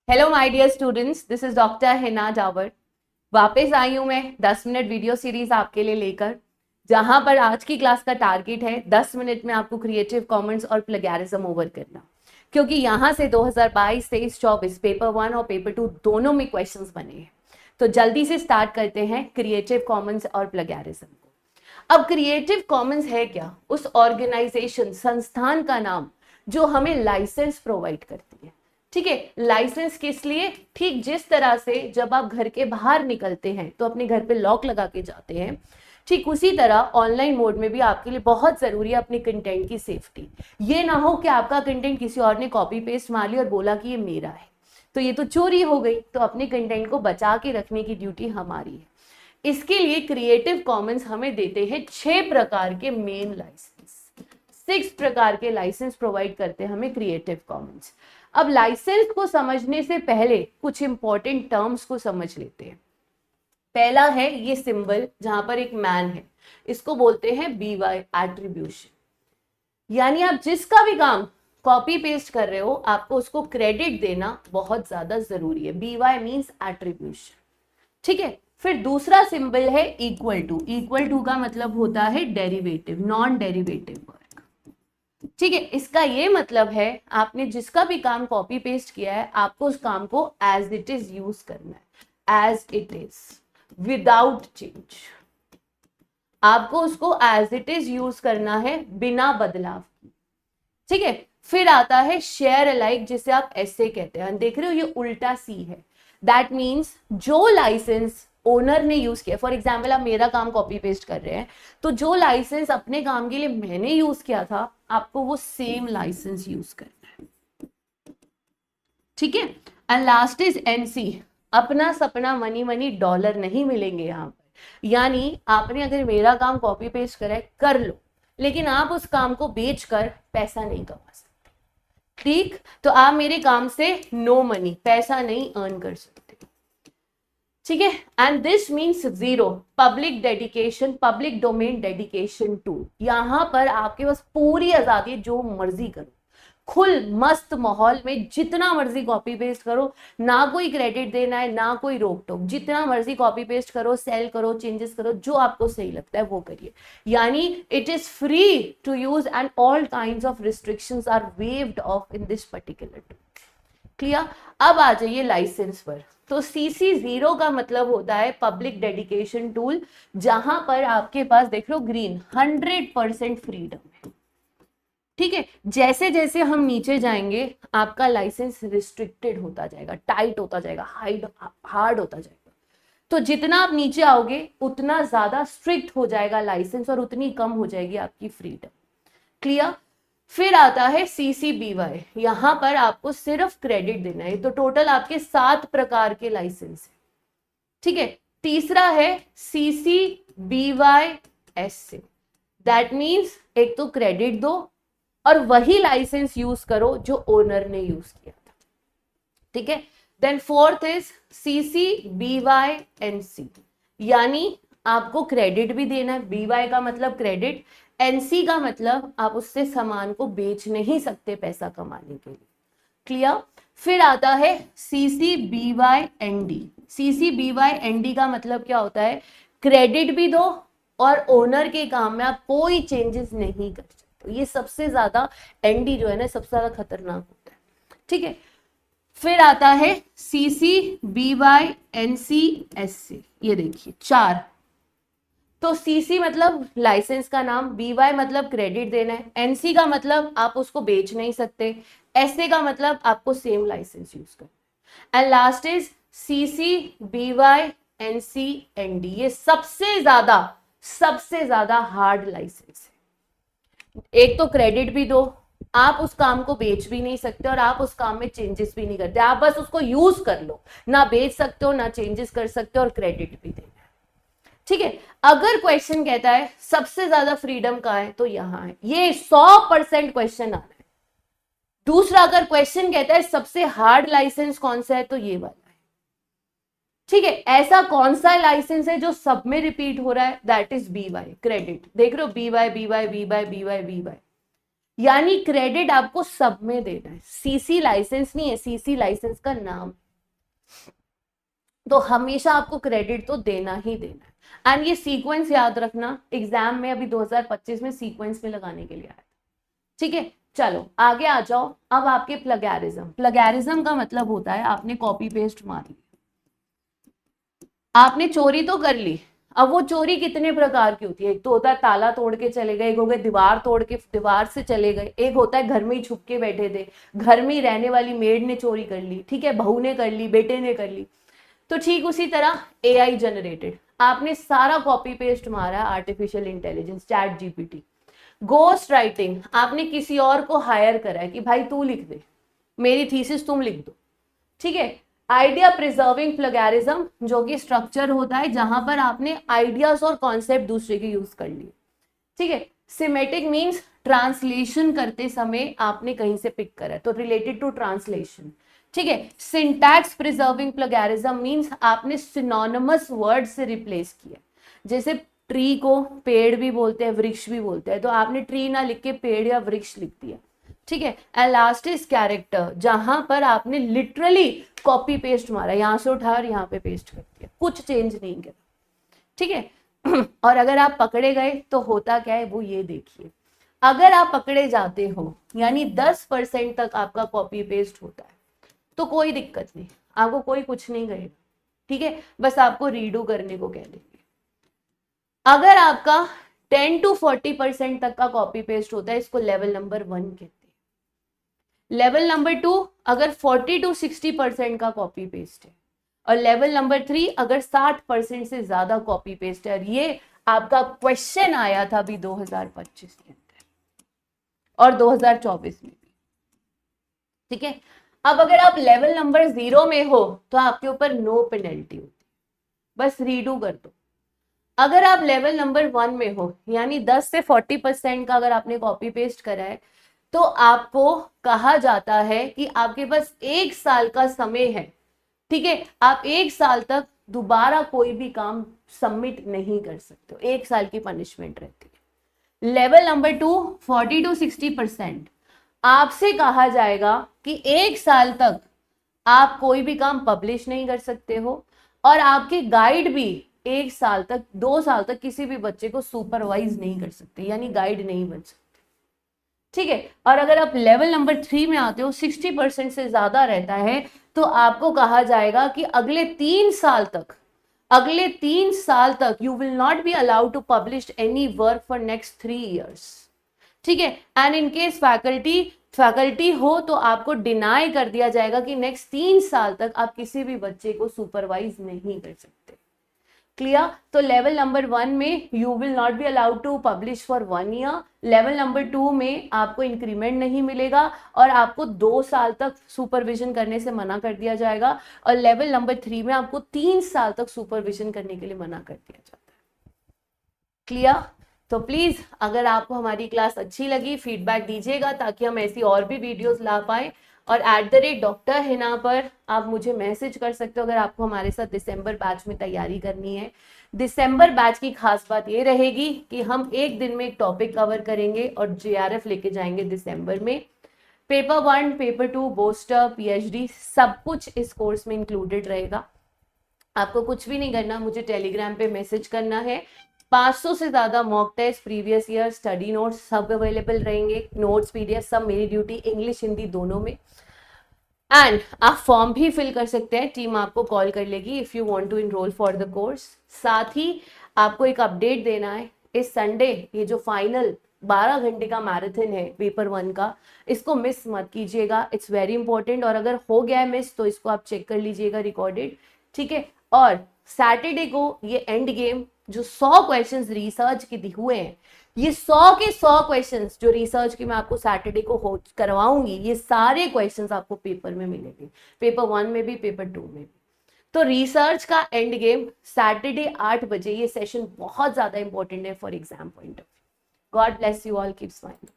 Hello my dear students, this is doctor Hina Jawar. वापस आई हूं मैं 10 मिनट वीडियो सीरीज आपके लिए लेकर, जहां पर आज की क्लास का टारगेट है 10 मिनट में आपको क्रिएटिव कॉमन्स और प्लेगैरिज्म ओवर करना। क्योंकि यहां से 2022, 23, 24 पेपर 1 और पेपर 2 दोनों में क्वेश्चंस बने हैं। तो जल्दी से स्टार्ट करते हैं क्रिएटिव कॉमन्स और प्लेगैरिज्म को। अब क्रिएटिव कॉमन्स है क्या? उस ऑर्गेनाइजेशन, संस्थान का नाम जो हमें लाइसेंस प्रोवाइड करती है। ठीक है, लाइसेंस किस लिए? ठीक जिस तरह से जब आप घर के बाहर निकलते हैं तो अपने घर पे लॉक लगा के जाते हैं, ठीक उसी तरह ऑनलाइन मोड में भी आपके लिए बहुत जरूरी है अपने कंटेंट की सेफ्टी। ये ना हो कि आपका कंटेंट किसी और ने कॉपी पेस्ट मार लिया और बोला कि ये मेरा है, तो ये तो चोरी हो गई। तो अपने कंटेंट को बचा के रखने की ड्यूटी हमारी है। इसके लिए क्रिएटिव कॉमन्स हमें देते हैं 6 प्रकार के मेन लाइसेंस। 6 प्रकार के लाइसेंस प्रोवाइड करते हैं हमें क्रिएटिव कॉमन्स। अब लाइसेंस को समझने से पहले कुछ इंपॉर्टेंट टर्म्स को समझ लेते हैं। पहला है ये सिंबल, जहां पर एक मैन है, इसको बोलते हैं बीवाई, एट्रीब्यूशन। यानी आप जिसका भी काम कॉपी पेस्ट कर रहे हो, आपको उसको क्रेडिट देना बहुत ज्यादा जरूरी है। BY means attribution. ठीक है, फिर दूसरा सिंबल है इक्वल टू। इक्वल टू का मतलब होता है डेरिवेटिव, नॉन डेरिवेटिव वर्क। ठीक है, इसका ये मतलब है आपने जिसका भी काम कॉपी पेस्ट किया है, आपको उस काम को एज इट इज यूज करना है, as it is, without change. आपको उसको एज इट इज यूज करना है, बिना बदलाव की। ठीक है, फिर आता है शेयर अलाइक, जिसे आप ऐसे कहते हैं, देख रहे हो ये उल्टा सी है। दैट मीन्स जो लाइसेंस ओनर ने यूज किया, फॉर एग्जाम्पल आप मेरा काम कॉपी पेस्ट कर रहे हैं, तो जो लाइसेंस अपने काम के लिए मैंने यूज किया था, आपको वो सेम लाइसेंस यूज करना है। ठीक है, एंड लास्ट इज एनसी। अपना सपना मनी मनी डॉलर नहीं मिलेंगे यहां पर। यानी आपने अगर मेरा काम कॉपी पेस्ट करा है, कर लो, लेकिन आप उस काम को बेचकर पैसा नहीं कमा सकते। ठीक, तो आप मेरे काम से नो मनी, पैसा नहीं अर्न कर सकते। ठीक है, and this means zero public dedication, public domain dedication too. यहां पर आपके पास पूरी आजादी है, जो मर्जी करो, खुल मस्त माहौल में जितना मर्जी कॉपी पेस्ट करो, ना कोई क्रेडिट देना है, ना कोई रोक टोक। जितना मर्जी कॉपी पेस्ट करो, सेल करो, चेंजेस करो, जो आपको सही लगता है वो करिए। यानी it is free to use and all kinds of restrictions are waived off in this particular tool. Clear? अब आ जाइए लाइसेंस पर। तो CC0 का मतलब होता है पब्लिक डेडिकेशन टूल, जहां पर आपके पास देख लो ग्रीन 100% फ्रीडम है। ठीक है, जैसे जैसे हम नीचे जाएंगे आपका लाइसेंस रिस्ट्रिक्टेड होता जाएगा, टाइट होता जाएगा, हार्ड होता जाएगा। तो जितना आप नीचे आओगे उतना ज्यादा स्ट्रिक्ट हो जाएगा लाइसेंस, और उतनी कम हो जाएगी आपकी फ्रीडम। क्लियर? फिर आता है CCBY। यहां पर आपको सिर्फ क्रेडिट देना है। तो टोटल आपके 7 प्रकार के लाइसेंस है। ठीक है, तीसरा है CCBYSC। दैट मीन्स एक तो क्रेडिट दो और वही लाइसेंस यूज करो जो ओनर ने यूज किया था। ठीक है, देन फोर्थ इज CCBYNC। यानी आपको क्रेडिट भी देना है। BY का मतलब क्रेडिट, NC का मतलब आप उससे सामान को बेच नहीं सकते पैसा कमाने के लिए। क्लियर? फिर आता है CCBYND। CCBYND का मतलब क्या होता है? क्रेडिट भी दो और ओनर के काम में आप कोई चेंजेस नहीं कर सकते। ये सबसे ज्यादा ND जो है ना, सबसे ज्यादा खतरनाक होता है। ठीक है, फिर आता है CCBYNCSC। ये देखिए 4। तो CC मतलब लाइसेंस का नाम, BY मतलब क्रेडिट देना है, NC का मतलब आप उसको बेच नहीं सकते, SA का मतलब आपको सेम लाइसेंस यूज करना है, एंड लास्ट इज CCBYNCND। ये सबसे ज्यादा हार्ड लाइसेंस है। एक तो क्रेडिट भी दो, आप उस काम को बेच भी नहीं सकते और आप उस काम में चेंजेस भी नहीं करते, आप बस उसको यूज कर लो, ना बेच सकते हो ना चेंजेस कर सकते हो, और क्रेडिट भी देना है। ठीक है, अगर क्वेश्चन कहता है सबसे ज्यादा फ्रीडम कहां है, तो यहां है। ये 100% क्वेश्चन आना है। दूसरा, अगर क्वेश्चन कहता है सबसे हार्ड लाइसेंस कौन सा है, तो ये वाला है। ठीक है, ऐसा कौन सा लाइसेंस है जो सब में रिपीट हो रहा है? That is BY, credit. देख रहे हो, BY BY BY BY BY। यानी क्रेडिट आपको सब में देना है, सीसी लाइसेंस नहीं है, सीसी लाइसेंस का नाम, तो हमेशा आपको क्रेडिट तो देना ही देना है। एंड ये सीक्वेंस याद रखना, एग्जाम में अभी 2025 में सीक्वेंस में लगाने के लिए आया, ठीक है। चलो आगे आ जाओ। अब आपके प्लगैरिज्म, प्लगैरिज्म का मतलब होता है आपने कॉपी पेस्ट मार ली, आपने चोरी तो कर ली। अब वो चोरी कितने प्रकार की होती है, एक तो होता है ताला तोड़ के चले गए, एक हो गए दीवार तोड़ के दीवार से चले गए, एक होता है घर में ही छुप के बैठे थे, घर में ही रहने वाली मेड ने चोरी कर ली, ठीक है, बहू ने कर ली, बेटे ने कर ली। तो ठीक उसी तरह एआई जनरेटेड, आपने सारा कॉपी पेस्ट मारा, artificial intelligence, chat GPT. Ghost writing, आपने किसी और को हायर करा है कि भाई तू लिख दे, मेरी थीसिस तुम लिख दो, ठीक है। आइडिया प्रिजर्विंग प्लगैरिज्म, जो कि स्ट्रक्चर होता है जहां पर आपने आइडियाज और कॉन्सेप्ट दूसरे के यूज कर लिए, ठीक है। सिमेटिक मीन्स ट्रांसलेशन करते समय आपने कहीं से पिक करा, तो रिलेटेड टू ट्रांसलेशन, ठीक है। सिंटैक्स प्रिजर्विंग प्लगैरिज्म मीन्स आपने सिनोनिमस वर्ड से रिप्लेस किया, जैसे ट्री को पेड़ भी बोलते हैं, वृक्ष भी बोलते हैं, तो आपने ट्री ना लिख के पेड़ या वृक्ष लिख दिया, ठीक है। एंड लास्ट इज कैरेक्टर, जहां पर आपने लिटरली कॉपी पेस्ट मारा, यहां से उठा और यहाँ पे पेस्ट कर दिया, कुछ चेंज नहीं किया, ठीक है। और अगर आप पकड़े गए तो होता क्या है वो ये देखिए, अगर आप पकड़े जाते हो यानी 10% तक आपका कॉपी पेस्ट होता है तो कोई दिक्कत नहीं, आपको कोई कुछ नहीं कहेगा, ठीक है, बस आपको रीडू करने को कह देंगे। अगर आपका 10 to 40% तक का कॉपी पेस्ट होता है, इसको लेवल नंबर 1 कहते हैं। लेवल नंबर 2 अगर 40 to 60% का कॉपी पेस्ट है, और लेवल नंबर 3 अगर 60% से ज्यादा कॉपी पेस्ट है। ये आपका क्वेश्चन आया था अभी 2025 के अंदर और 2024 में भी, ठीक है। अब अगर आप लेवल नंबर 0 में हो तो आपके ऊपर नो पेनल्टी होती, बस रीडू कर दो। अगर आप लेवल नंबर 1 में हो यानी 10 से 40% का अगर आपने कॉपी पेस्ट करा है, तो आपको कहा जाता है कि आपके पास 1 साल का समय है, ठीक है, आप 1 साल तक दोबारा कोई भी काम सबमिट नहीं कर सकते, 1 साल की पनिशमेंट रहती है। लेवल नंबर 2 40 to 60%, आपसे कहा जाएगा कि 1 साल तक आप कोई भी काम पब्लिश नहीं कर सकते हो, और आपके गाइड भी 1 साल तक 2 साल तक किसी भी बच्चे को सुपरवाइज नहीं कर सकते, यानी गाइड नहीं बन सकते, ठीक है। और अगर आप लेवल नंबर 3 में आते हो, 60% से ज्यादा रहता है, तो आपको कहा जाएगा कि अगले 3 साल तक you will not be allowed to publish any work for next 3 years, ठीक है। एंड इन केस फैकल्टी हो तो आपको डिनाई कर दिया जाएगा कि नेक्स्ट 3 साल तक आप किसी भी बच्चे को सुपरवाइज नहीं कर सकते। क्लियर? तो लेवल नंबर 1 में you will not be allowed to publish for 1 year, level number 2 में आपको इंक्रीमेंट नहीं मिलेगा और आपको 2 साल तक सुपरविजन करने से मना कर दिया जाएगा, और लेवल नंबर 3 में आपको 3 साल तक सुपरविजन करने के लिए मना कर दिया जाता है। क्लियर? तो प्लीज अगर आपको हमारी क्लास अच्छी लगी फीडबैक दीजिएगा ताकि हम ऐसी और भी वीडियोस ला पाए, और @Dr. हिना पर आप मुझे मैसेज कर सकते हो अगर आपको हमारे साथ दिसंबर बैच में तैयारी करनी है। दिसंबर बैच की खास बात ये रहेगी कि हम एक दिन में एक टॉपिक कवर करेंगे और JRF लेके जाएंगे दिसंबर में। पेपर 1, पेपर 2, बोस्टर, PhD सब कुछ इस कोर्स में इंक्लूडेड रहेगा। आपको कुछ भी नहीं करना, मुझे टेलीग्राम पे मैसेज करना है। 500 से ज्यादा mock test, previous year, study notes सब अवेलेबल रहेंगे, नोट्स PDF सब मेरी ड्यूटी, इंग्लिश हिंदी दोनों में। एंड आप फॉर्म भी फिल कर सकते हैं, टीम आपको कॉल कर लेगी if you want to enroll for the course. साथ ही आपको एक अपडेट देना है, इस संडे ये जो फाइनल 12 घंटे का मैराथन है पेपर 1 का, इसको मिस मत कीजिएगा, इट्स वेरी इंपॉर्टेंट। और अगर हो गया है मिस तो इसको आप चेक कर लीजिएगा रिकॉर्डेड, ठीक है। और सैटरडे को ये एंड गेम जो 100 क्वेश्चंस रिसर्च के हुए हैं, ये 100 के 100 क्वेश्चंस जो रिसर्च की मैं आपको सैटरडे को करवाऊंगी, ये सारे क्वेश्चंस आपको पेपर में मिलेंगे, पेपर 1 में भी, पेपर 2 में भी। तो रिसर्च का एंड गेम सैटरडे 8 बजे, ये सेशन बहुत ज्यादा इंपॉर्टेंट है for exam point of view. God bless you all, keep smiling.